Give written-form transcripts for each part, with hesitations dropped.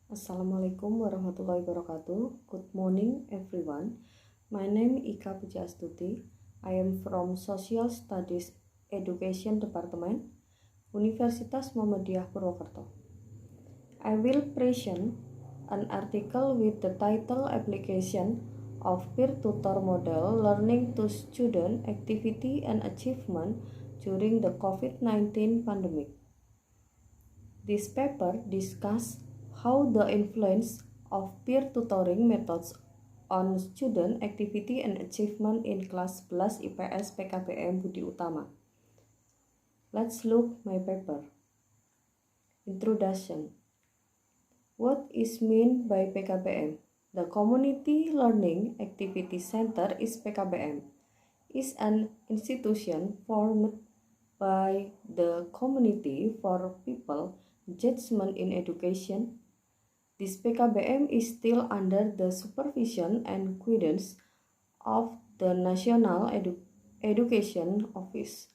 Assalamualaikum warahmatullahi wabarakatuh. Good morning everyone. My name is Ika Pujastuti. I am from Social Studies Education Department, Universitas Muhammadiyah Purwokerto. I will present an article with the title Application of Peer Tutor Model Learning to Student Activity and Achievement during the COVID-19 pandemic. This paper discusses how the influence of peer tutoring methods on student activity and achievement in kelas 11 IPS PKBM Budi Utama. Let's look my paper. Introduction. What is meant by PKBM? The Community Learning Activity Center is PKBM. Is an institution formed by the community for people engagement in education. This PKBM is still under the supervision and guidance of the National Education Office.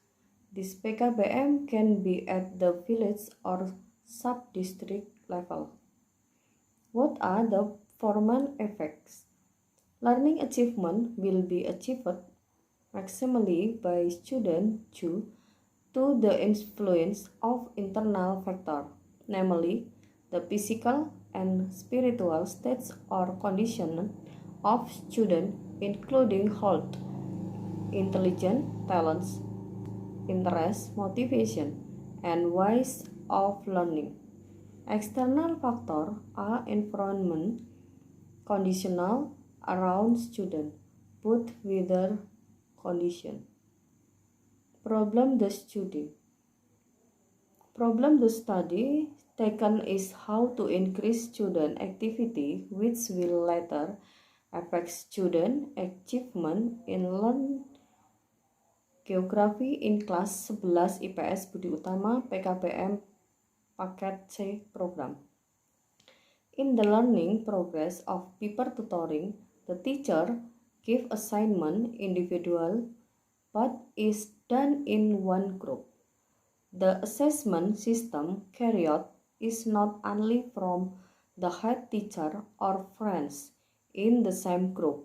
This PKBM can be at the village or sub-district level. What are the formal effects? Learning achievement will be achieved maximally by students due to the influence of internal factors, namely the physical and spiritual states or conditions of students, including health, intelligence, talents, interests, motivation, and ways of learning. External factors are environment conditional around students, both weather condition. Problem the study taken is how to increase student activity, which will later affect student achievement in learn geography in kelas 11 IPS Budi Utama PKBM Paket C program. In the learning progress of paper tutoring, the teacher give assignment individual but is done in one group. The assessment system carried out is not only from the head teacher or friends in the same group.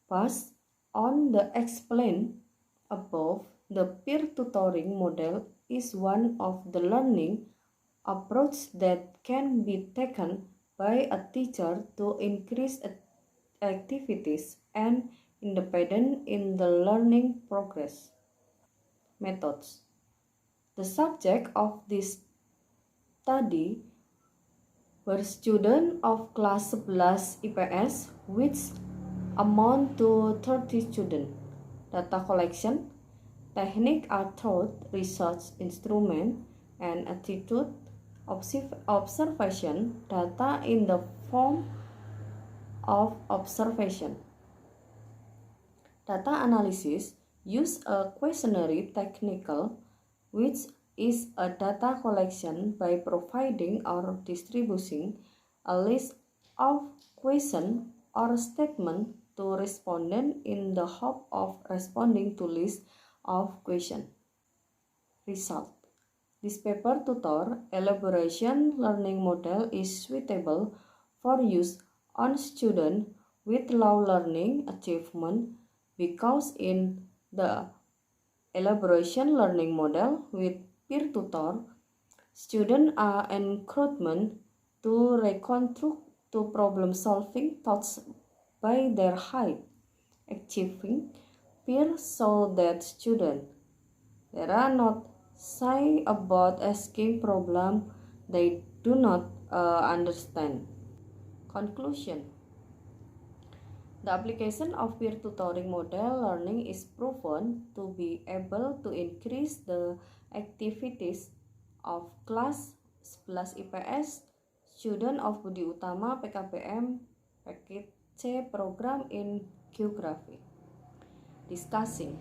Based on the explained above, the peer tutoring model is one of the learning approach that can be taken by a teacher to increase activities and independence in the learning progress. Methods. The subject of this study were students of class 11 IPS, which amount to 30 students. Data collection, technique are taught, research instrument, and attitude observation data in the form of observation. Data analysis use a questionnaire technical, which is a data collection by providing or distributing a list of questions or statements to respondents in the hope of responding to list of questions. Result. This paper tutor elaboration learning model is suitable for use on students with low learning achievement because in the elaboration learning model with peer tutor, students are encouraged to reconstruct to problem solving thoughts by their high achieving peers so that students they are not shy about asking problems they do not understand. Conclusion. The application of peer tutoring model learning is proven to be able to increase the activities of class 11 IPS student of Budi Utama PKBM Paket C program in geography. Discussing.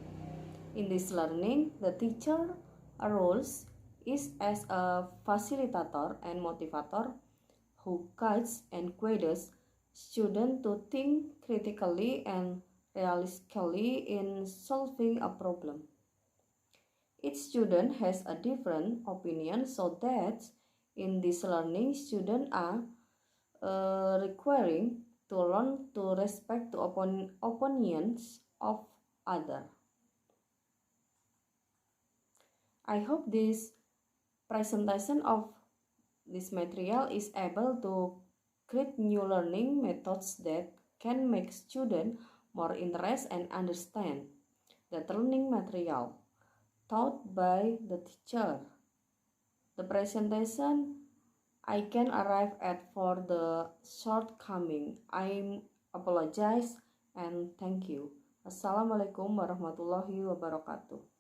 In this learning, the teacher roles is as a facilitator and motivator who guides and guides students to think critically and realistically in solving a problem. Each student has a different opinion, so that In this learning, students are requiring to learn to respect the opinions of others. I hope this presentation of this material is able to create new learning methods that can make students more interested and understand the learning material taught by the teacher. The presentation I can arrive at for the shortcoming. I apologize and thank you. Assalamualaikum warahmatullahi wabarakatuh.